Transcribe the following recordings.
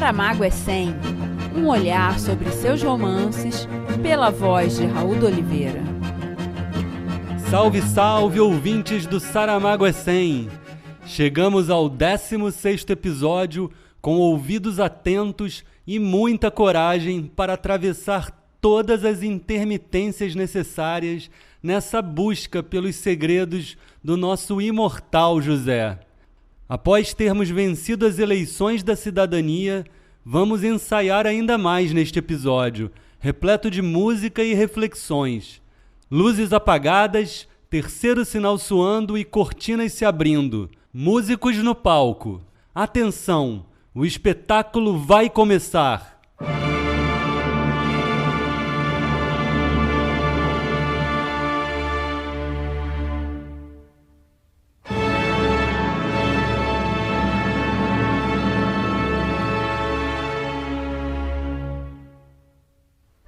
Saramago é 100, um olhar sobre seus romances pela voz de Raul Oliveira. Salve, salve, ouvintes do Saramago é 100! Chegamos ao 16º episódio com ouvidos atentos e muita coragem para atravessar todas as intermitências necessárias nessa busca pelos segredos do nosso imortal José. Após termos vencido as eleições da cidadania, vamos ensaiar ainda mais neste episódio, repleto de música e reflexões. Luzes apagadas, terceiro sinal soando e cortinas se abrindo. Músicos no palco. Atenção, o espetáculo vai começar!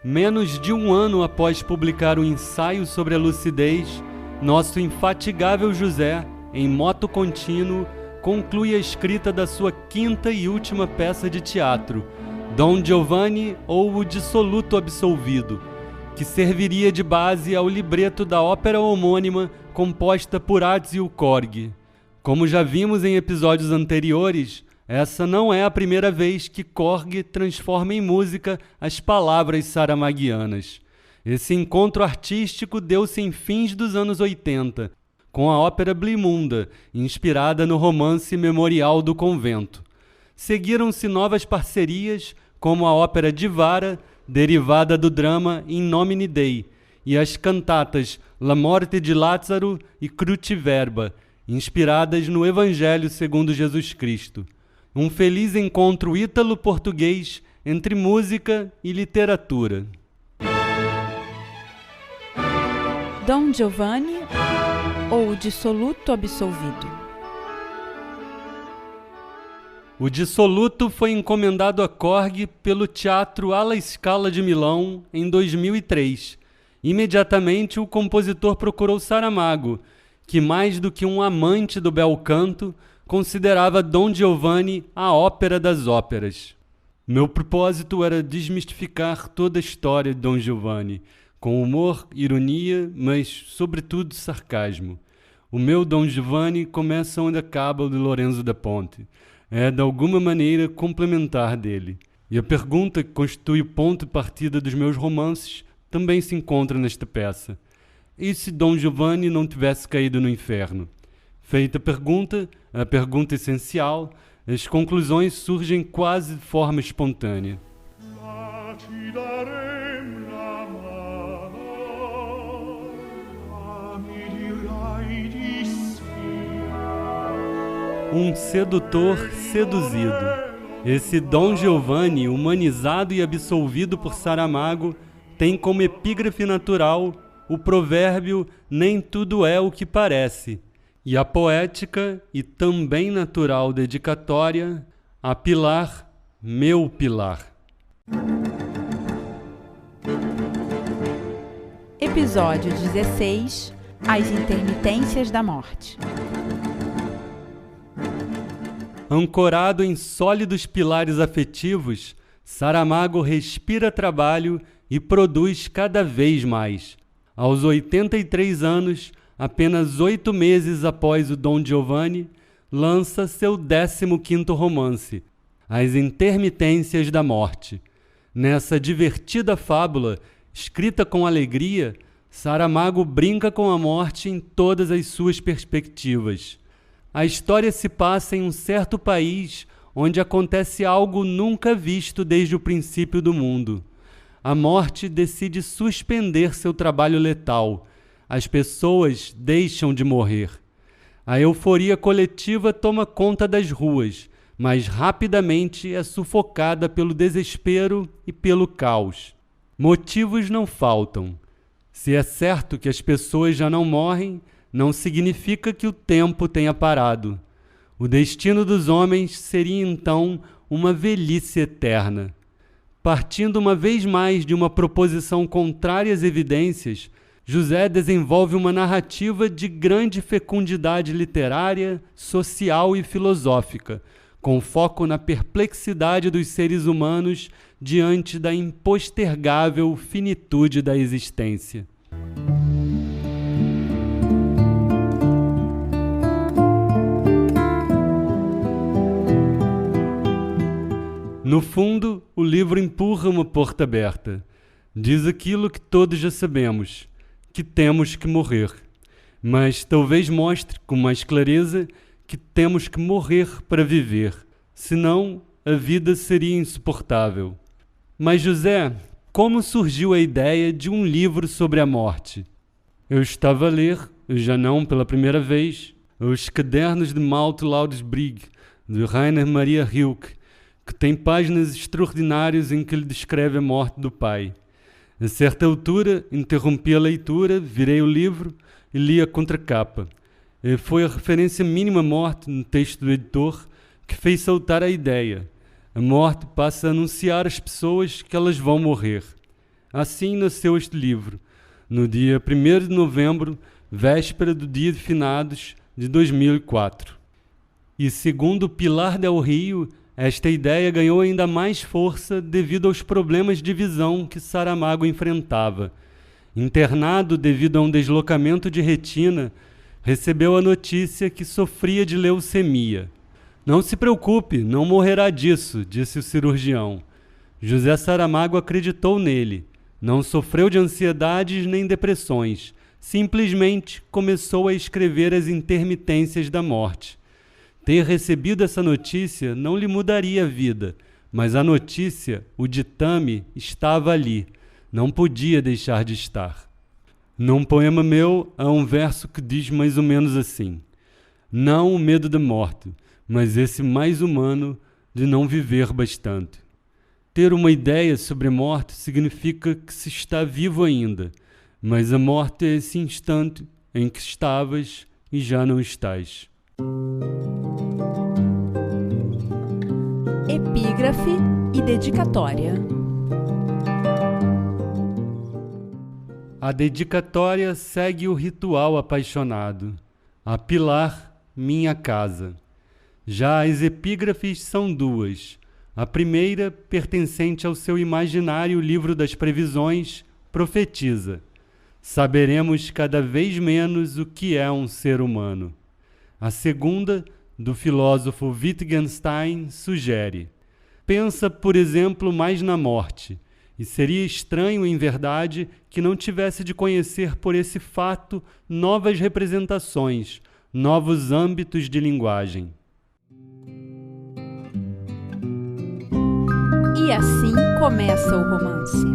Menos de um ano após publicar o ensaio sobre a lucidez, nosso infatigável José, em moto contínuo, conclui a escrita da sua quinta e última peça de teatro, Don Giovanni ou o Dissoluto Absolvido, que serviria de base ao libreto da ópera homônima composta por Adzio Corgi. Como já vimos em episódios anteriores, essa não é a primeira vez que Corgi transforma em música as palavras saramaguianas. Esse encontro artístico deu-se em fins dos anos 80, com a ópera Blimunda, inspirada no romance Memorial do Convento. Seguiram-se novas parcerias, como a ópera Divara, derivada do drama In Nomine Dei, e as cantatas La Morte di Lazzaro e Cruciverba, inspiradas no Evangelho segundo Jesus Cristo. Um feliz encontro ítalo-português entre música e literatura. Don Giovanni ou o Dissoluto Absolvido? O Dissoluto foi encomendado a Corgi pelo Teatro alla Scala de Milão em 2003. Imediatamente o compositor procurou Saramago, que mais do que um amante do bel canto, considerava Don Giovanni a ópera das óperas. Meu propósito era desmistificar toda a história de Don Giovanni, com humor, ironia, mas, sobretudo, sarcasmo. O meu Don Giovanni começa onde acaba o de Lorenzo da Ponte. É, de alguma maneira, complementar dele. E a pergunta que constitui o ponto de partida dos meus romances também se encontra nesta peça. E se Don Giovanni não tivesse caído no inferno? Feita a pergunta essencial, as conclusões surgem quase de forma espontânea. Um sedutor seduzido. Esse Don Giovanni, humanizado e absolvido por Saramago, tem como epígrafe natural o provérbio "nem tudo é o que parece", e a poética e também natural dedicatória a Pilar, meu Pilar. Episódio 16 – As intermitências da morte. Ancorado em sólidos pilares afetivos, Saramago respira trabalho e produz cada vez mais. Aos 83 anos, apenas 8 meses após o Don Giovanni, lança seu 15º romance, As Intermitências da Morte. Nessa divertida fábula, escrita com alegria, Saramago brinca com a morte em todas as suas perspectivas. A história se passa em um certo país onde acontece algo nunca visto desde o princípio do mundo. A morte decide suspender seu trabalho letal. As pessoas deixam de morrer. A euforia coletiva toma conta das ruas, mas rapidamente é sufocada pelo desespero e pelo caos. Motivos não faltam. Se é certo que as pessoas já não morrem, não significa que o tempo tenha parado. O destino dos homens seria então uma velhice eterna. Partindo uma vez mais de uma proposição contrária às evidências, José desenvolve uma narrativa de grande fecundidade literária, social e filosófica, com foco na perplexidade dos seres humanos diante da impostergável finitude da existência. No fundo, o livro empurra uma porta aberta. Diz aquilo que todos já sabemos, que temos que morrer. Mas talvez mostre com mais clareza que temos que morrer para viver, senão a vida seria insuportável. Mas José, como surgiu a ideia de um livro sobre a morte? Eu estava a ler, já não pela primeira vez, os Cadernos de Malte Loudsbrig, de Rainer Maria Rilke, que tem páginas extraordinárias em que ele descreve a morte do pai. A certa altura, interrompi a leitura, virei o livro e li a contracapa. Foi a referência mínima à morte no texto do editor que fez saltar a ideia. A morte passa a anunciar às pessoas que elas vão morrer. Assim nasceu este livro, no dia 1º de novembro, véspera do Dia de Finados de 2004. E segundo Pilar Del Rio, esta ideia ganhou ainda mais força devido aos problemas de visão que Saramago enfrentava. Internado devido a um deslocamento de retina, recebeu a notícia que sofria de leucemia. Não se preocupe, não morrerá disso, disse o cirurgião. José Saramago acreditou nele. Não sofreu de ansiedades nem depressões. Simplesmente começou a escrever as intermitências da morte. Ter recebido essa notícia não lhe mudaria a vida, mas a notícia, o ditame, estava ali. Não podia deixar de estar. Num poema meu, há um verso que diz mais ou menos assim: não o medo da morte, mas esse mais humano de não viver bastante. Ter uma ideia sobre a morte significa que se está vivo ainda, mas a morte é esse instante em que estavas e já não estás. Epígrafe e dedicatória. A dedicatória segue o ritual apaixonado. A Pilar, minha casa. Já as epígrafes são duas. A primeira, pertencente ao seu imaginário livro das previsões, profetiza: saberemos cada vez menos o que é um ser humano. A segunda, do filósofo Wittgenstein, sugere: pensa, por exemplo, mais na morte, e seria estranho, em verdade, que não tivesse de conhecer por esse fato novas representações, novos âmbitos de linguagem. E assim começa o romance.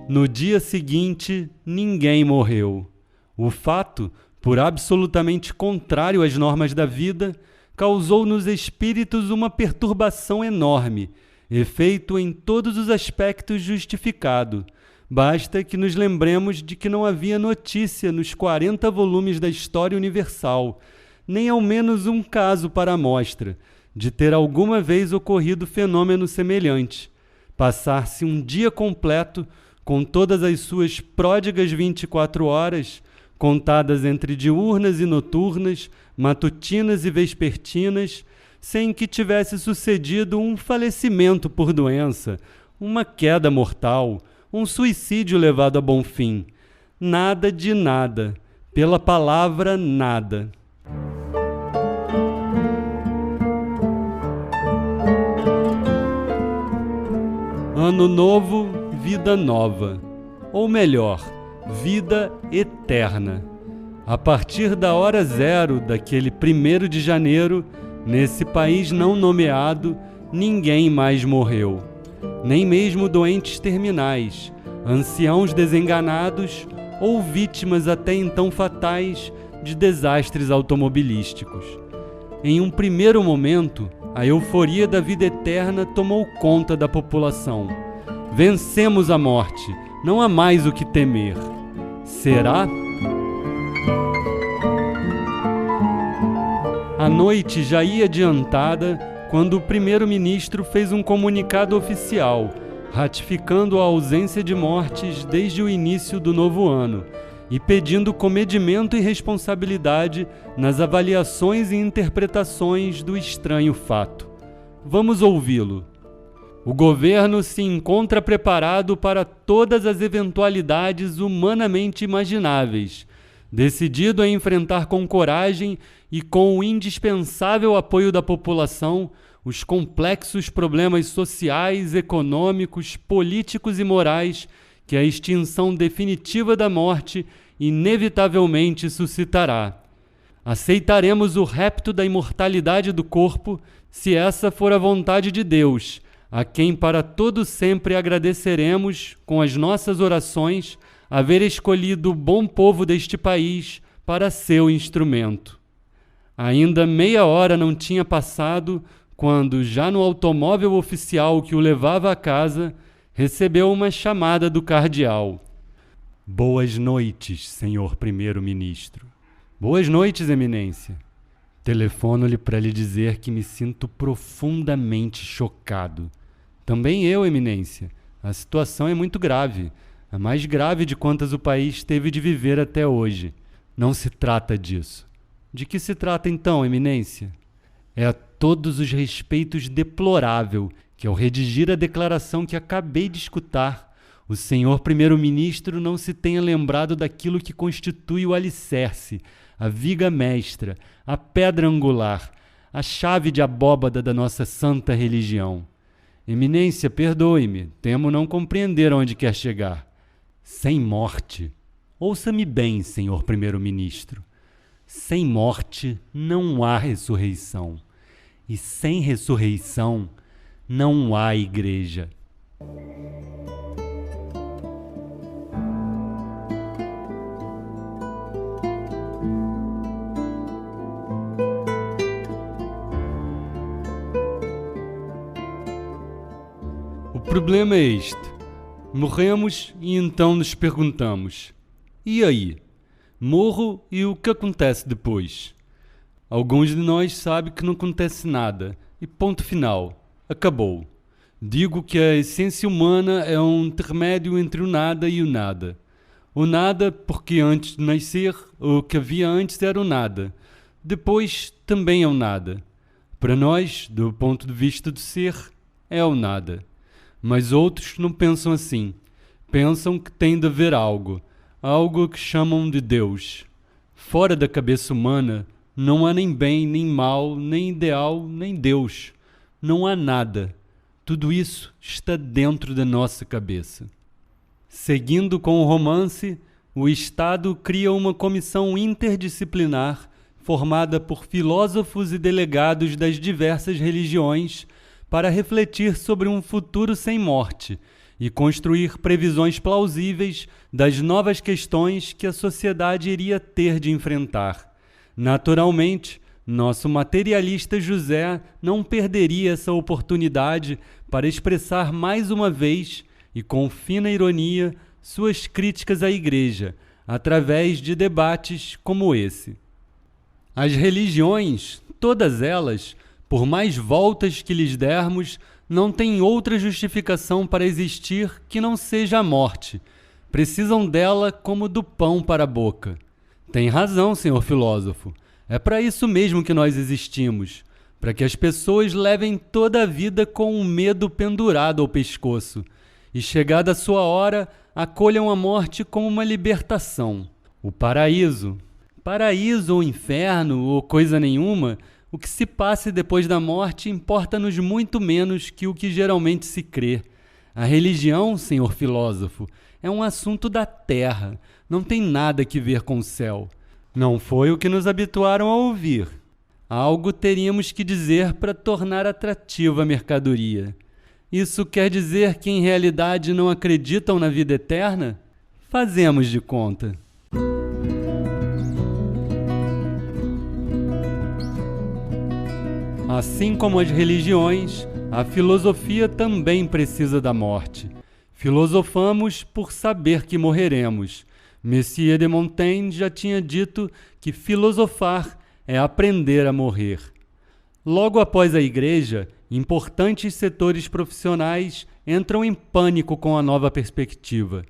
No dia seguinte, ninguém morreu. O fato, por absolutamente contrário às normas da vida, causou nos espíritos uma perturbação enorme, efeito em todos os aspectos justificado. Basta que nos lembremos de que não havia notícia nos 40 volumes da História Universal, nem ao menos um caso para amostra, de ter alguma vez ocorrido fenômeno semelhante. Passar-se um dia completo, com todas as suas pródigas 24 horas, contadas entre diurnas e noturnas, matutinas e vespertinas, sem que tivesse sucedido um falecimento por doença, uma queda mortal, um suicídio levado a bom fim. Nada de nada, pela palavra nada. Ano novo, vida nova. Ou melhor, vida eterna. A partir da hora zero daquele 1º de janeiro, nesse país não nomeado, ninguém mais morreu. Nem mesmo doentes terminais, anciãos desenganados ou vítimas até então fatais de desastres automobilísticos. Em um primeiro momento, a euforia da vida eterna tomou conta da população. Vencemos a morte, não há mais o que temer. Será? A noite já ia adiantada quando o primeiro-ministro fez um comunicado oficial, ratificando a ausência de mortes desde o início do novo ano, e pedindo comedimento e responsabilidade nas avaliações e interpretações do estranho fato. Vamos ouvi-lo. O governo se encontra preparado para todas as eventualidades humanamente imagináveis, decidido a enfrentar com coragem e com o indispensável apoio da população os complexos problemas sociais, econômicos, políticos e morais que a extinção definitiva da morte inevitavelmente suscitará. Aceitaremos o rapto da imortalidade do corpo, se essa for a vontade de Deus, a quem para todo sempre agradeceremos com as nossas orações haver escolhido o bom povo deste país para seu instrumento. Ainda meia hora não tinha passado quando, já no automóvel oficial que o levava a casa, recebeu uma chamada do cardeal. Boas noites, senhor primeiro-ministro. Boas noites, eminência. Telefono-lhe para lhe dizer que me sinto profundamente chocado. Também eu, eminência. A situação é muito grave, a mais grave de quantas o país teve de viver até hoje. Não se trata disso. De que se trata então, eminência? É a todos os respeitos deplorável que, ao redigir a declaração que acabei de escutar, o senhor primeiro-ministro não se tenha lembrado daquilo que constitui o alicerce, a viga mestra, a pedra angular, a chave de abóbada da nossa santa religião. Eminência, perdoe-me, temo não compreender aonde quer chegar. Sem morte, ouça-me bem, senhor primeiro-ministro, sem morte não há ressurreição, e sem ressurreição não há igreja. O problema é este. Morremos e então nos perguntamos: e aí? Morro e o que acontece depois? Alguns de nós sabem que não acontece nada e ponto final. Acabou. Digo que a essência humana é um intermédio entre o nada e o nada. O nada porque antes de nascer o que havia antes era o nada. Depois também é o nada. Para nós, do ponto de vista do ser, é o nada. Mas outros não pensam assim. Pensam que tem de haver algo que chamam de Deus. Fora da cabeça humana, não há nem bem, nem mal, nem ideal, nem Deus. Não há nada. Tudo isso está dentro da nossa cabeça. Seguindo com o romance, o Estado cria uma comissão interdisciplinar formada por filósofos e delegados das diversas religiões para refletir sobre um futuro sem morte e construir previsões plausíveis das novas questões que a sociedade iria ter de enfrentar. Naturalmente, nosso materialista José não perderia essa oportunidade para expressar mais uma vez, e com fina ironia, suas críticas à Igreja, através de debates como esse. As religiões, todas elas, por mais voltas que lhes dermos, não têm outra justificação para existir que não seja a morte. Precisam dela como do pão para a boca. Tem razão, senhor filósofo. É para isso mesmo que nós existimos, para que as pessoas levem toda a vida com um medo pendurado ao pescoço e, chegada a sua hora, acolham a morte como uma libertação. O paraíso ou inferno ou coisa nenhuma, o que se passe depois da morte importa-nos muito menos que o que geralmente se crê. A religião, senhor filósofo, é um assunto da terra, não tem nada que ver com o céu. Não foi o que nos habituaram a ouvir. Algo teríamos que dizer para tornar atrativa a mercadoria. Isso quer dizer que em realidade não acreditam na vida eterna? Fazemos de conta. Assim como as religiões, a filosofia também precisa da morte. Filosofamos por saber que morreremos. Messier de Montaigne já tinha dito que filosofar é aprender a morrer. Logo após a Igreja, importantes setores profissionais entram em pânico com a nova perspectiva.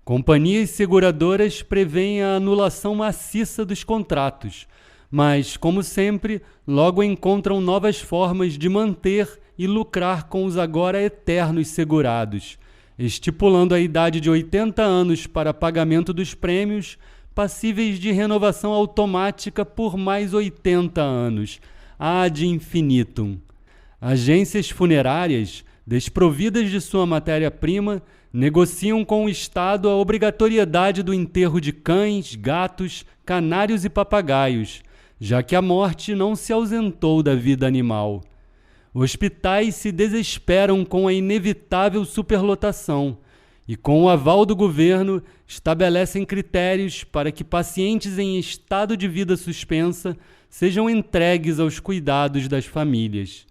Companhias seguradoras prevêem a anulação maciça dos contratos, mas, como sempre, logo encontram novas formas de manter e lucrar com os agora eternos segurados, estipulando a idade de 80 anos para pagamento dos prêmios, passíveis de renovação automática por mais 80 anos, ad infinitum. Agências funerárias, desprovidas de sua matéria-prima, negociam com o Estado a obrigatoriedade do enterro de cães, gatos, canários e papagaios, já que a morte não se ausentou da vida animal. Hospitais se desesperam com a inevitável superlotação e, com o aval do governo, estabelecem critérios para que pacientes em estado de vida suspensa sejam entregues aos cuidados das famílias.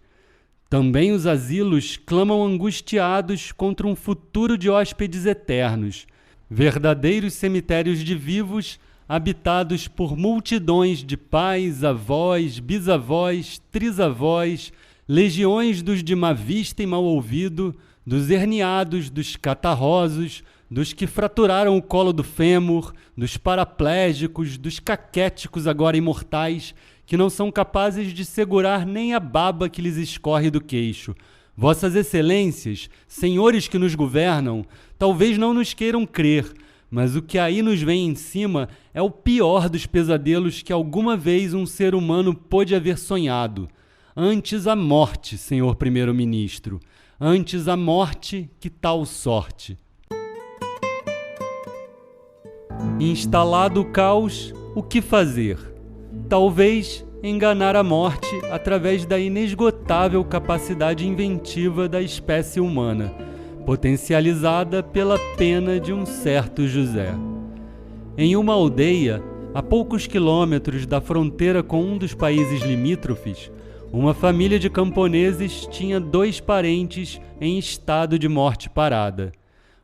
Também os asilos clamam angustiados contra um futuro de hóspedes eternos, verdadeiros cemitérios de vivos habitados por multidões de pais, avós, bisavós, trisavós, legiões dos de má vista e mau ouvido, dos herniados, dos catarrosos, dos que fraturaram o colo do fêmur, dos paraplégicos, dos caquéticos agora imortais, que não são capazes de segurar nem a baba que lhes escorre do queixo. Vossas Excelências, senhores que nos governam, talvez não nos queiram crer, mas o que aí nos vem em cima é o pior dos pesadelos que alguma vez um ser humano pôde haver sonhado. Antes a morte, senhor primeiro-ministro, antes a morte que tal sorte. Instalado o caos, o que fazer? Talvez enganar a morte através da inesgotável capacidade inventiva da espécie humana, potencializada pela pena de um certo José. Em uma aldeia, a poucos quilômetros da fronteira com um dos países limítrofes, uma família de camponeses tinha 2 parentes em estado de morte parada.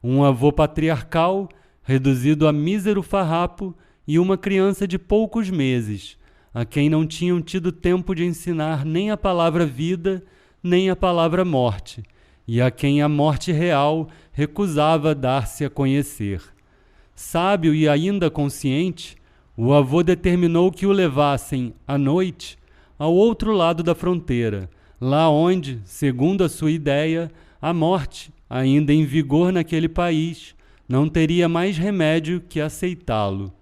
Um avô patriarcal, reduzido a mísero farrapo, e uma criança de poucos meses, a quem não tinham tido tempo de ensinar nem a palavra vida, nem a palavra morte, e a quem a morte real recusava dar-se a conhecer. Sábio e ainda consciente, o avô determinou que o levassem, à noite, ao outro lado da fronteira, lá onde, segundo a sua ideia, a morte, ainda em vigor naquele país, não teria mais remédio que aceitá-lo.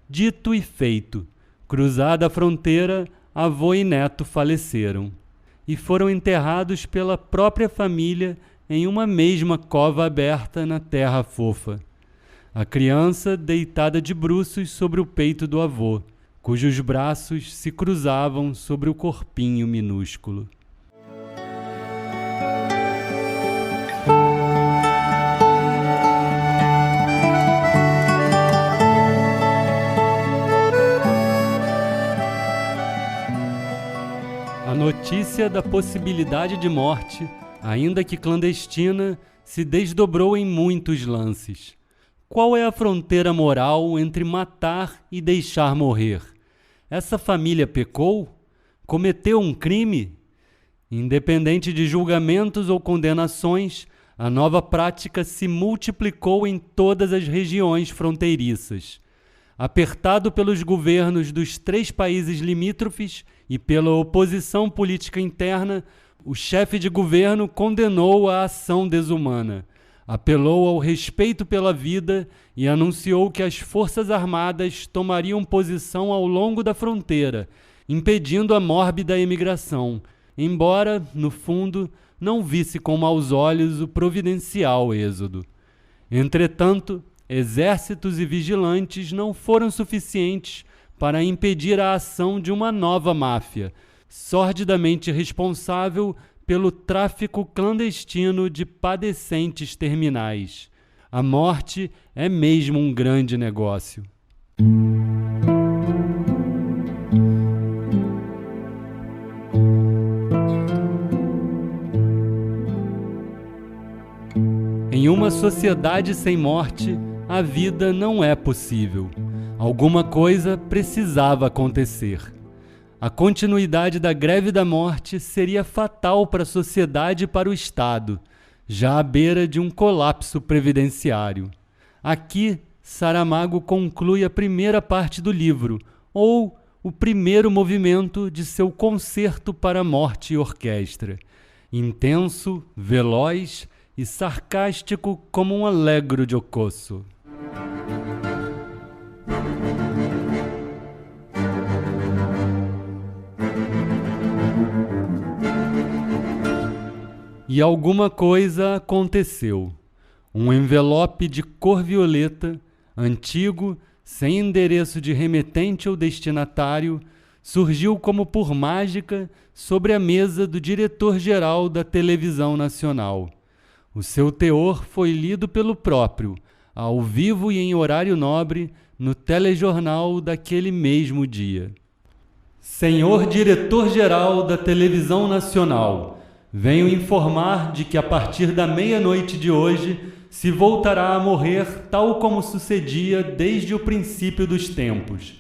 Dito e feito, cruzada a fronteira, avô e neto faleceram e foram enterrados pela própria família em uma mesma cova aberta na terra fofa. A criança deitada de bruços sobre o peito do avô, cujos braços se cruzavam sobre o corpinho minúsculo. A notícia da possibilidade de morte, ainda que clandestina, se desdobrou em muitos lances. Qual é a fronteira moral entre matar e deixar morrer? Essa família pecou? Cometeu um crime? Independente de julgamentos ou condenações, a nova prática se multiplicou em todas as regiões fronteiriças. Apertado pelos governos dos 3 países limítrofes e pela oposição política interna, o chefe de governo condenou a ação desumana, apelou ao respeito pela vida e anunciou que as Forças Armadas tomariam posição ao longo da fronteira, impedindo a mórbida imigração, embora, no fundo, não visse com maus olhos o providencial êxodo. Entretanto, exércitos e vigilantes não foram suficientes para impedir a ação de uma nova máfia, sordidamente responsável pelo tráfico clandestino de padecentes terminais. A morte é mesmo um grande negócio. Em uma sociedade sem morte, a vida não é possível. Alguma coisa precisava acontecer. A continuidade da greve da morte seria fatal para a sociedade e para o Estado, já à beira de um colapso previdenciário. Aqui, Saramago conclui a primeira parte do livro, ou o primeiro movimento de seu concerto para morte e orquestra. Intenso, veloz e sarcástico como um allegro giocoso. E alguma coisa aconteceu. Um envelope de cor violeta, antigo, sem endereço de remetente ou destinatário, surgiu como por mágica sobre a mesa do diretor-geral da Televisão Nacional. O seu teor foi lido pelo próprio, ao vivo e em horário nobre, no telejornal daquele mesmo dia. Senhor diretor-geral da Televisão Nacional, venho informar de que a partir da meia-noite de hoje se voltará a morrer tal como sucedia desde o princípio dos tempos.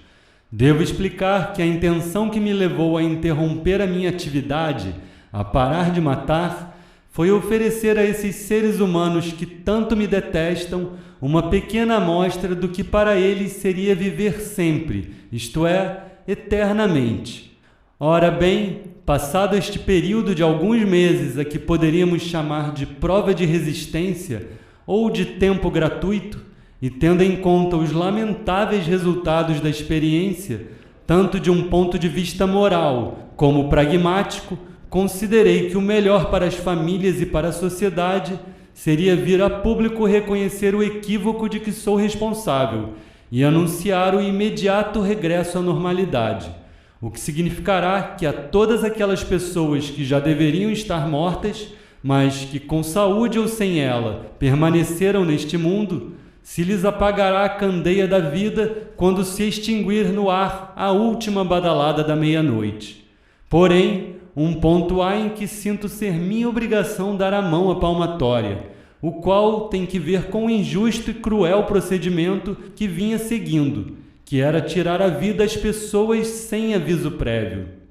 Devo explicar que a intenção que me levou a interromper a minha atividade, a parar de matar, foi oferecer a esses seres humanos que tanto me detestam uma pequena amostra do que para eles seria viver sempre, isto é, eternamente. Ora bem, passado este período de alguns meses a que poderíamos chamar de prova de resistência ou de tempo gratuito, e tendo em conta os lamentáveis resultados da experiência, tanto de um ponto de vista moral como pragmático, considerei que o melhor para as famílias e para a sociedade seria vir a público reconhecer o equívoco de que sou responsável e anunciar o imediato regresso à normalidade, o que significará que a todas aquelas pessoas que já deveriam estar mortas, mas que com saúde ou sem ela permaneceram neste mundo, se lhes apagará a candeia da vida quando se extinguir no ar a última badalada da meia-noite. Porém, um ponto há em que sinto ser minha obrigação dar a mão à palmatória, o qual tem que ver com o injusto e cruel procedimento que vinha seguindo, que era tirar a vida às pessoas sem aviso prévio.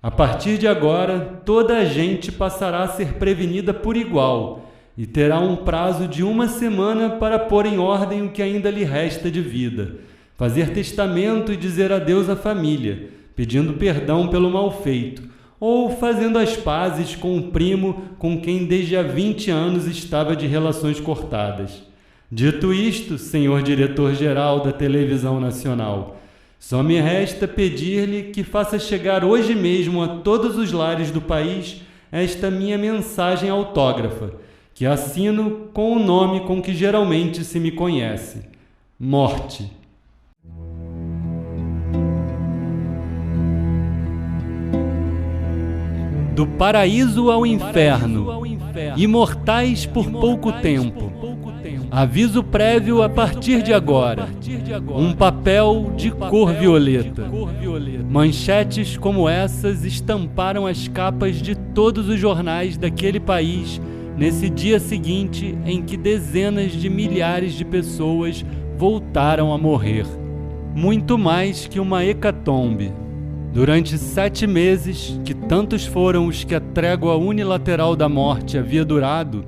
A partir de agora, toda a gente passará a ser prevenida por igual e terá um prazo de 1 semana para pôr em ordem o que ainda lhe resta de vida, fazer testamento e dizer adeus à família, pedindo perdão pelo mal feito, ou fazendo as pazes com o primo com quem desde há 20 anos estava de relações cortadas. Dito isto, senhor diretor-geral da Televisão Nacional, só me resta pedir-lhe que faça chegar hoje mesmo a todos os lares do país esta minha mensagem autógrafa, que assino com o nome com que geralmente se me conhece: Morte. Do paraíso ao inferno, imortais por pouco tempo. Aviso prévio a partir de agora. Um papel de cor violeta. Manchetes como essas estamparam as capas de todos os jornais daquele país nesse dia seguinte em que dezenas de milhares de pessoas voltaram a morrer. Muito mais que uma hecatombe. Durante 7 meses, que tantos foram os que a trégua unilateral da morte havia durado,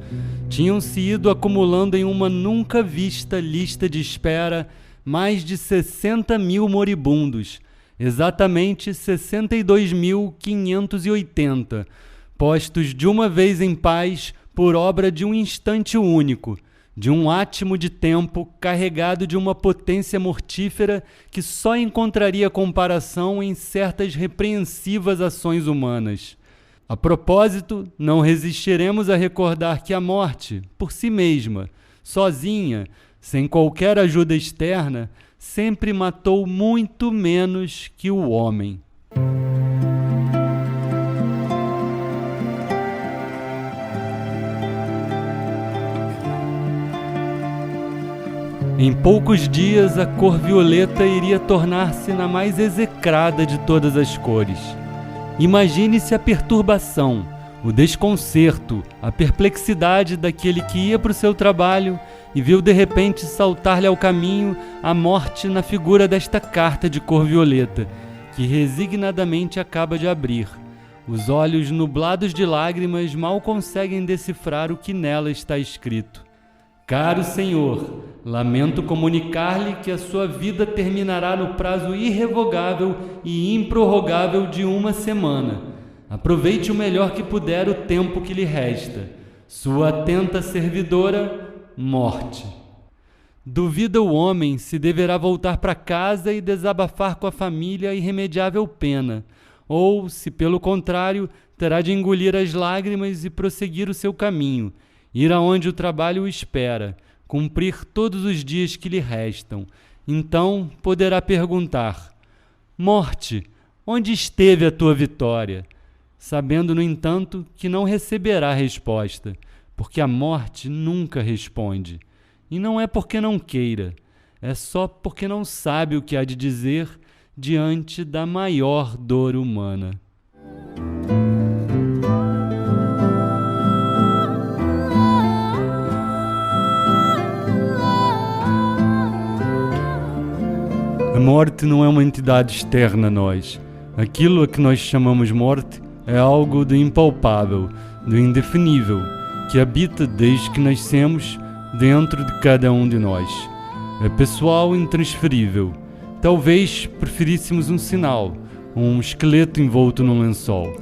tinham-se ido acumulando em uma nunca vista lista de espera mais de 60 mil moribundos, exatamente 62.580, postos de uma vez em paz por obra de um instante único, de um átimo de tempo carregado de uma potência mortífera que só encontraria comparação em certas repreensivas ações humanas. A propósito, não resistiremos a recordar que a morte, por si mesma, sozinha, sem qualquer ajuda externa, sempre matou muito menos que o homem. Em poucos dias, a cor violeta iria tornar-se na mais execrada de todas as cores. Imagine-se a perturbação, o desconcerto, a perplexidade daquele que ia para o seu trabalho e viu de repente saltar-lhe ao caminho a morte na figura desta carta de cor violeta, que resignadamente acaba de abrir. Os olhos nublados de lágrimas mal conseguem decifrar o que nela está escrito. Caro senhor, lamento comunicar-lhe que a sua vida terminará no prazo irrevogável e improrrogável de 1 semana. Aproveite o melhor que puder o tempo que lhe resta. Sua atenta servidora, Morte. Duvida o homem se deverá voltar para casa e desabafar com a família a irremediável pena, ou, se pelo contrário, terá de engolir as lágrimas e prosseguir o seu caminho, ir aonde o trabalho o espera, cumprir todos os dias que lhe restam. Então poderá perguntar: Morte, onde esteve a tua vitória? Sabendo, no entanto, que não receberá resposta, porque a morte nunca responde. E não é porque não queira, é só porque não sabe o que há de dizer diante da maior dor humana. A morte não é uma entidade externa a nós. Aquilo a que nós chamamos morte é algo do impalpável, do indefinível, que habita desde que nascemos dentro de cada um de nós. É pessoal e intransferível. Talvez preferíssemos um sinal, um esqueleto envolto num lençol.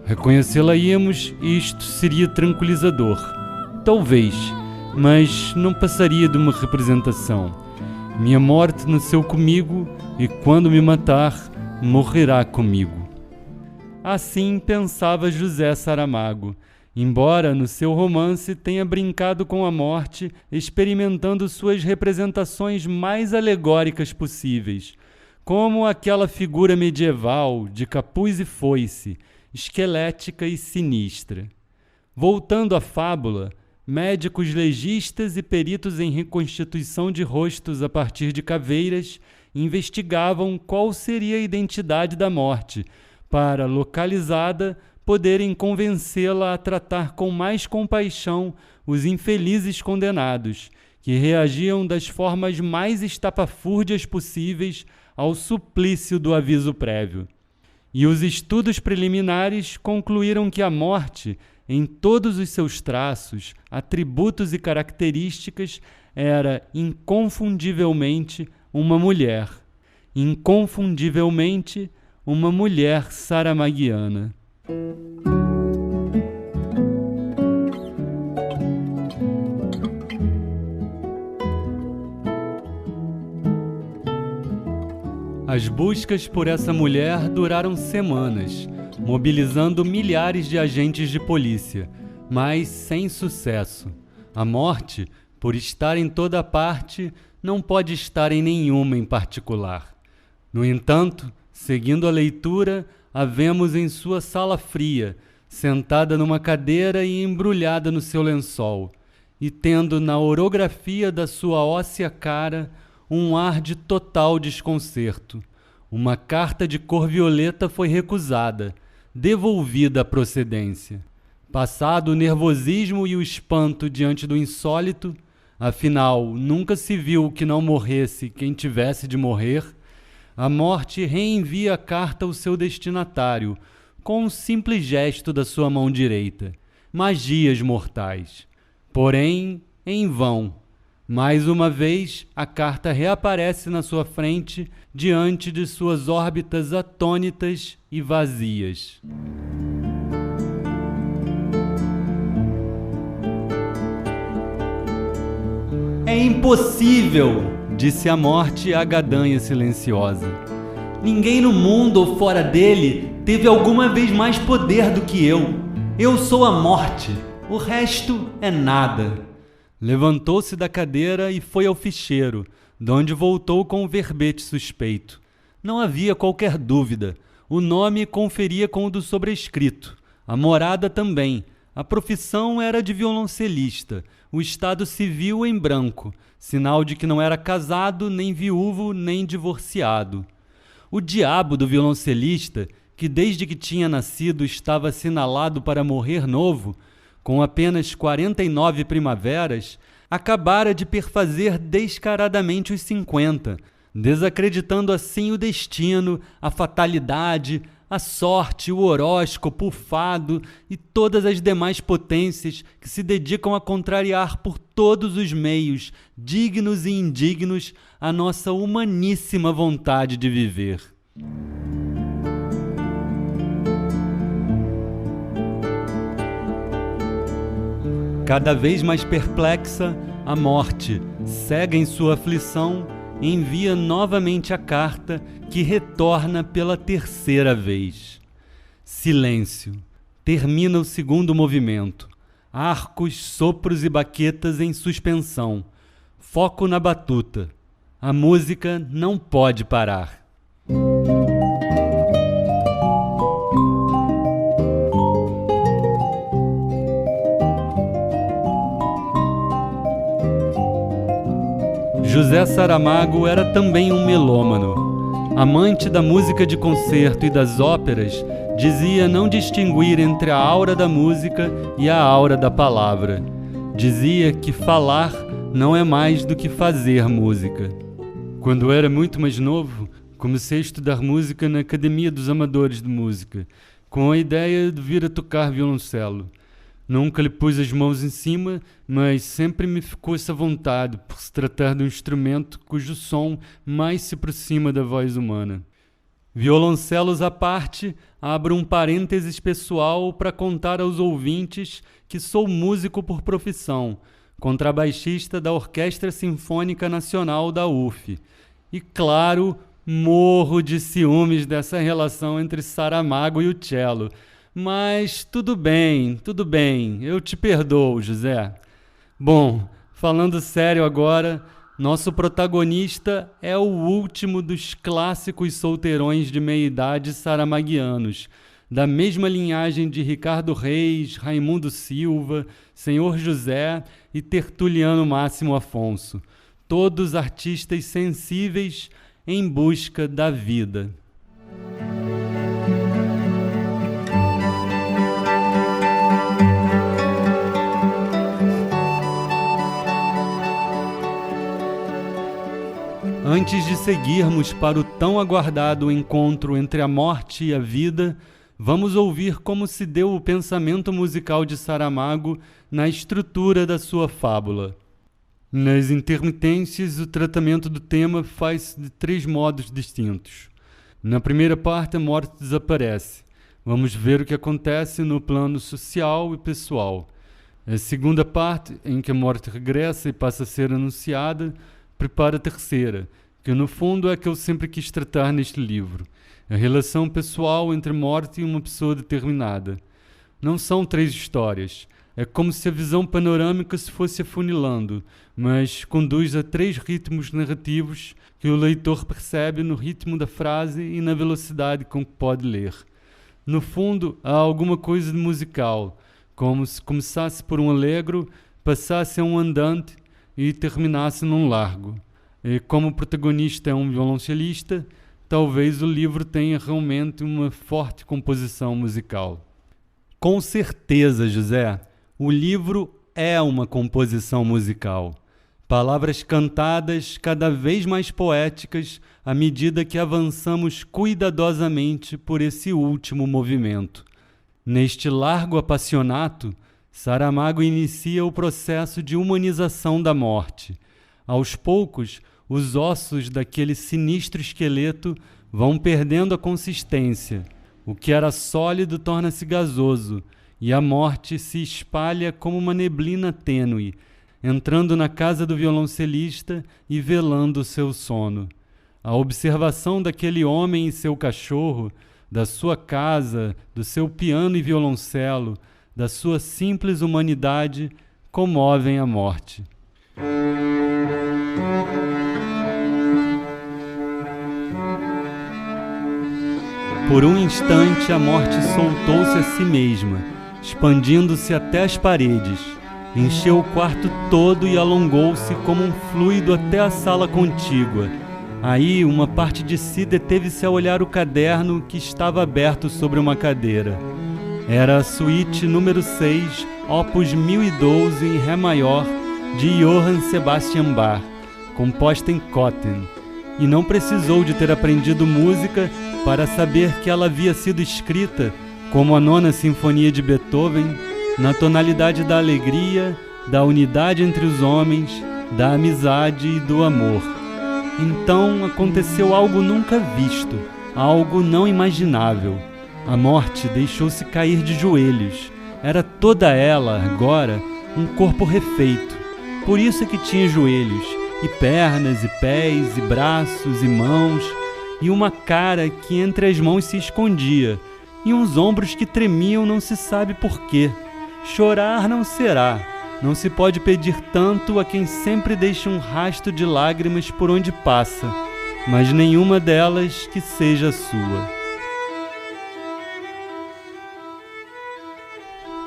Reconhecê-la-íamos e isto seria tranquilizador. Talvez, mas não passaria de uma representação. Minha morte nasceu comigo e quando me matar, morrerá comigo. Assim pensava José Saramago, embora no seu romance tenha brincado com a morte, experimentando suas representações mais alegóricas possíveis, como aquela figura medieval de capuz e foice, esquelética e sinistra. Voltando à fábula, médicos legistas e peritos em reconstituição de rostos a partir de caveiras investigavam qual seria a identidade da morte, para, localizada, poderem convencê-la a tratar com mais compaixão os infelizes condenados, que reagiam das formas mais estapafúrdias possíveis ao suplício do aviso prévio. E os estudos preliminares concluíram que a morte, em todos os seus traços, atributos e características, era inconfundivelmente uma mulher. Inconfundivelmente uma mulher saramaguiana. As buscas por essa mulher duraram semanas, mobilizando milhares de agentes de polícia, mas sem sucesso. A morte, por estar em toda parte, não pode estar em nenhuma em particular. No entanto, seguindo a leitura, a vemos em sua sala fria, sentada numa cadeira e embrulhada no seu lençol, e tendo na orografia da sua óssea cara um ar de total desconcerto. Uma carta de cor violeta foi recusada, devolvida à procedência. Passado o nervosismo e o espanto diante do insólito, afinal, nunca se viu que não morresse quem tivesse de morrer, a morte reenvia a carta ao seu destinatário, com um simples gesto da sua mão direita. Magias mortais. Porém, em vão. Mais uma vez, a carta reaparece na sua frente, diante de suas órbitas atônitas e vazias. É impossível, disse a morte à gadanha silenciosa. Ninguém no mundo ou fora dele teve alguma vez mais poder do que eu. Eu sou a morte, o resto é nada. Levantou-se da cadeira e foi ao ficheiro, donde voltou com o verbete suspeito. Não havia qualquer dúvida. O nome conferia com o do sobrescrito. A morada também. A profissão era de violoncelista. O estado civil em branco, sinal de que não era casado, nem viúvo, nem divorciado. O diabo do violoncelista, que desde que tinha nascido estava assinalado para morrer novo, com apenas 49 primaveras, acabara de perfazer descaradamente os 50, desacreditando assim o destino, a fatalidade, a sorte, o horóscopo, o fado e todas as demais potências que se dedicam a contrariar por todos os meios, dignos e indignos, a nossa humaníssima vontade de viver. Cada vez mais perplexa, a morte, cega em sua aflição, envia novamente a carta que retorna pela terceira vez. Silêncio. Termina o segundo movimento. Arcos, sopros e baquetas em suspensão. Foco na batuta. A música não pode parar. José Saramago era também um melômano. Amante da música de concerto e das óperas, dizia não distinguir entre a aura da música e a aura da palavra. Dizia que falar não é mais do que fazer música. Quando eu era muito mais novo, comecei a estudar música na Academia dos Amadores de Música, com a ideia de vir a tocar violoncelo. Nunca lhe pus as mãos em cima, mas sempre me ficou essa vontade por se tratar de um instrumento cujo som mais se aproxima da voz humana. Violoncelos à parte, abro um parênteses pessoal para contar aos ouvintes que sou músico por profissão, contrabaixista da Orquestra Sinfônica Nacional da UF. E, claro, morro de ciúmes dessa relação entre Saramago e o cello. Mas tudo bem, eu te perdoo, José. Bom, falando sério agora, nosso protagonista é o último dos clássicos solteirões de meia-idade saramaguianos, da mesma linhagem de Ricardo Reis, Raimundo Silva, Senhor José e Tertuliano Máximo Afonso, todos artistas sensíveis em busca da vida. Antes de seguirmos para o tão aguardado encontro entre a morte e a vida, vamos ouvir como se deu o pensamento musical de Saramago na estrutura da sua fábula. Nas intermitências, o tratamento do tema faz-se de 3 modos distintos. Na primeira parte, a morte desaparece. Vamos ver o que acontece no plano social e pessoal. A segunda parte, em que a morte regressa e passa a ser anunciada, prepara a terceira, que no fundo é a que eu sempre quis tratar neste livro, a relação pessoal entre morte e uma pessoa determinada. Não são 3 histórias, é como se a visão panorâmica se fosse afunilando, mas conduz a 3 ritmos narrativos que o leitor percebe no ritmo da frase e na velocidade com que pode ler. No fundo, há alguma coisa de musical, como se começasse por um allegro, passasse a um andante e terminasse num largo. E como o protagonista é um violoncelista, talvez o livro tenha realmente uma forte composição musical. Com certeza, José, o livro é uma composição musical. Palavras cantadas cada vez mais poéticas à medida que avançamos cuidadosamente por esse último movimento. Neste largo apassionato, Saramago inicia o processo de humanização da morte. Aos poucos, os ossos daquele sinistro esqueleto vão perdendo a consistência. O que era sólido torna-se gasoso, e a morte se espalha como uma neblina tênue, entrando na casa do violoncelista e velando seu sono. A observação daquele homem e seu cachorro, da sua casa, do seu piano e violoncelo, da sua simples humanidade, comovem a morte. Por um instante, a morte soltou-se a si mesma, expandindo-se até as paredes. Encheu o quarto todo e alongou-se como um fluido até a sala contígua. Aí, uma parte de si deteve-se a olhar o caderno que estava aberto sobre uma cadeira. Era a suíte número 6, opus 1012 em Ré maior, de Johann Sebastian Bach, composta em Cothen. E não precisou de ter aprendido música para saber que ela havia sido escrita, como a Nona Sinfonia de Beethoven, na tonalidade da alegria, da unidade entre os homens, da amizade e do amor. Então aconteceu algo nunca visto, algo não imaginável. A morte deixou-se cair de joelhos. Era toda ela, agora, um corpo refeito. Por isso que tinha joelhos, e pernas, e pés, e braços, e mãos, e uma cara que entre as mãos se escondia, e uns ombros que tremiam não se sabe por quê. Chorar não será. Não se pode pedir tanto a quem sempre deixa um rasto de lágrimas por onde passa, mas nenhuma delas que seja sua.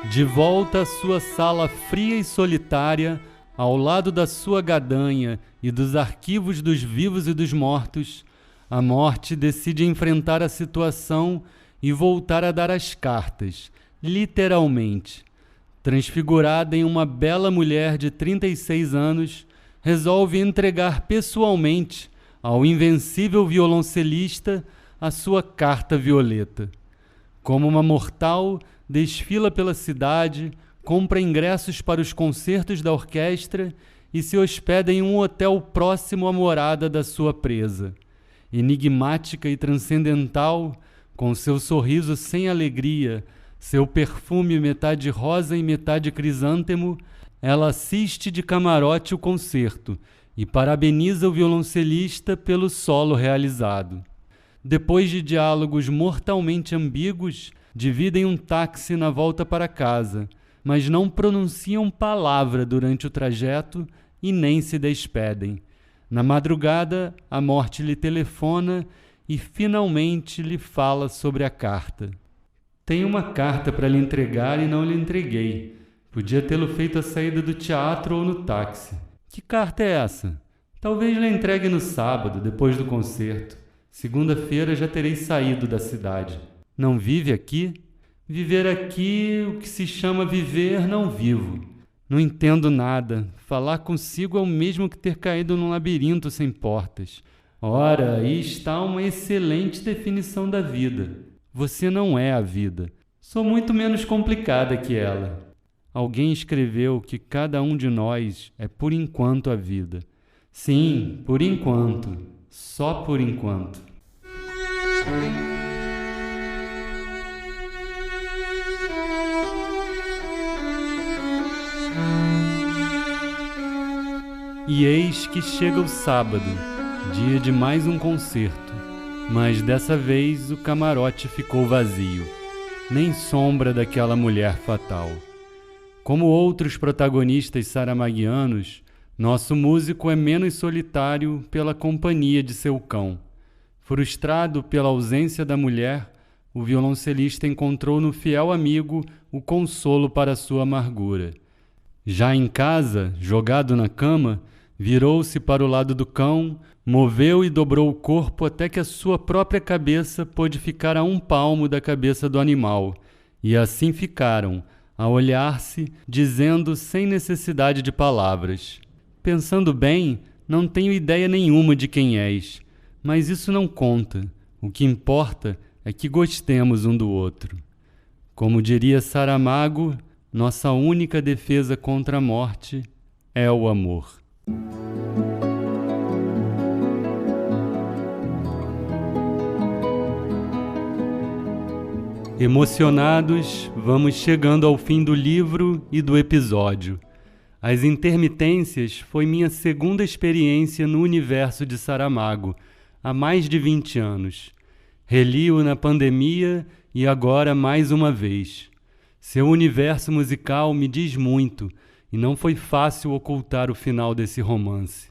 De volta à sua sala fria e solitária, ao lado da sua gadanha e dos arquivos dos vivos e dos mortos, a morte decide enfrentar a situação e voltar a dar as cartas, literalmente. Transfigurada em uma bela mulher de 36 anos, resolve entregar pessoalmente ao invencível violoncelista a sua carta violeta. Como uma mortal, desfila pela cidade, compra ingressos para os concertos da orquestra e se hospeda em um hotel próximo à morada da sua presa. Enigmática e transcendental, com seu sorriso sem alegria, seu perfume metade rosa e metade crisântemo, ela assiste de camarote o concerto e parabeniza o violoncelista pelo solo realizado. Depois de diálogos mortalmente ambíguos, dividem um táxi na volta para casa, mas não pronunciam palavra durante o trajeto e nem se despedem. Na madrugada, a morte lhe telefona e finalmente lhe fala sobre a carta. Tenho uma carta para lhe entregar e não lhe entreguei. Podia tê-lo feito à saída do teatro ou no táxi. Que carta é essa? Talvez lhe entregue no sábado, depois do concerto. Segunda-feira já terei saído da cidade. Não vive aqui? Viver aqui, o que se chama viver, não vivo. Não entendo nada. Falar consigo é o mesmo que ter caído num labirinto sem portas. Ora, aí está uma excelente definição da vida. Você não é a vida. Sou muito menos complicada que ela. Alguém escreveu que cada um de nós é por enquanto a vida. Sim, por enquanto. Só por enquanto. E eis que chega o sábado, dia de mais um concerto. Mas dessa vez o camarote ficou vazio, nem sombra daquela mulher fatal. Como outros protagonistas saramaguianos, nosso músico é menos solitário pela companhia de seu cão. Frustrado pela ausência da mulher, o violoncelista encontrou no fiel amigo o consolo para sua amargura. Já em casa, jogado na cama, virou-se para o lado do cão, moveu e dobrou o corpo até que a sua própria cabeça pôde ficar a um palmo da cabeça do animal. E assim ficaram, a olhar-se, dizendo sem necessidade de palavras: pensando bem, não tenho ideia nenhuma de quem és, mas isso não conta. O que importa é que gostemos um do outro. Como diria Saramago, nossa única defesa contra a morte é o amor. Emocionados, vamos chegando ao fim do livro e do episódio. As Intermitências foi minha segunda experiência no universo de Saramago, há mais de 20 anos. Reli-o na pandemia e agora mais uma vez. Seu universo musical me diz muito, e não foi fácil ocultar o final desse romance.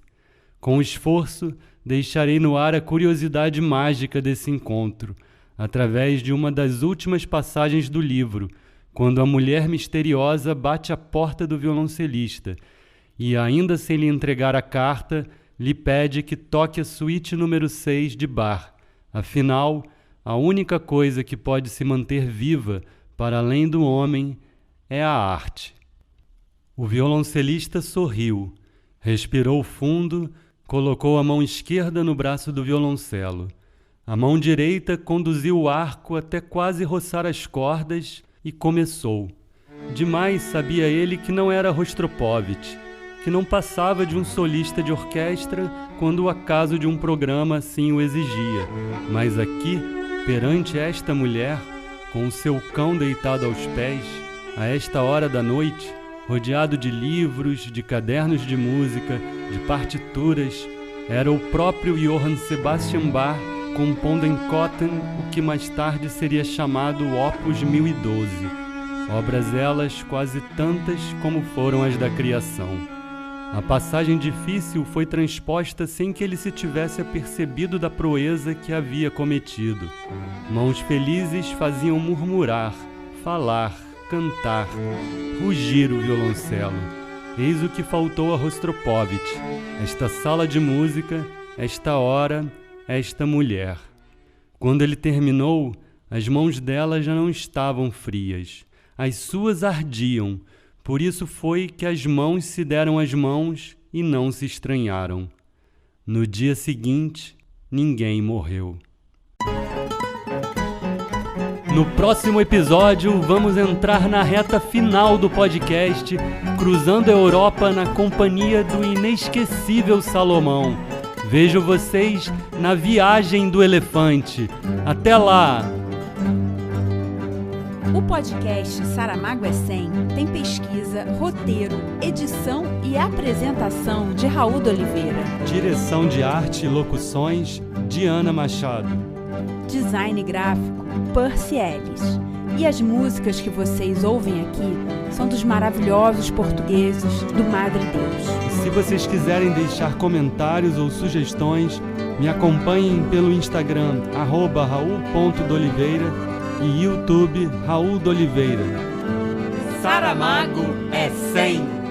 Com esforço, deixarei no ar a curiosidade mágica desse encontro, através de uma das últimas passagens do livro, quando a mulher misteriosa bate à porta do violoncelista e, ainda sem lhe entregar a carta, lhe pede que toque a suíte número 6 de Bach. Afinal, a única coisa que pode se manter viva para além do homem é a arte. O violoncelista sorriu, respirou fundo, colocou a mão esquerda no braço do violoncelo. A mão direita conduziu o arco até quase roçar as cordas e começou. Demais sabia ele que não era Rostropovich, que não passava de um solista de orquestra quando o acaso de um programa assim o exigia. Mas aqui, perante esta mulher, com o seu cão deitado aos pés, a esta hora da noite, rodeado de livros, de cadernos de música, de partituras, era o próprio Johann Sebastian Bach compondo em Cothen o que mais tarde seria chamado Opus 1012. Obras elas quase tantas como foram as da criação. A passagem difícil foi transposta sem que ele se tivesse apercebido da proeza que havia cometido. Mãos felizes faziam murmurar, falar, cantar, rugir o violoncelo. Eis o que faltou a Rostropovich, esta sala de música, esta hora, esta mulher. Quando ele terminou, as mãos dela já não estavam frias. As suas ardiam. Por isso foi que as mãos se deram às mãos e não se estranharam. No dia seguinte, ninguém morreu. No próximo episódio, vamos entrar na reta final do podcast, cruzando a Europa na companhia do inesquecível Salomão. Vejo vocês na Viagem do Elefante. Até lá! O podcast Saramago é 100 tem pesquisa, roteiro, edição e apresentação de Raul de Oliveira. Direção de arte e locuções, Diana Machado. Design gráfico, Percy Ellis. E as músicas que vocês ouvem aqui são dos maravilhosos portugueses do Madre Deus. Se vocês quiserem deixar comentários ou sugestões, me acompanhem pelo Instagram, @raul.doliveira e YouTube Raul de Oliveira. Saramago é 100!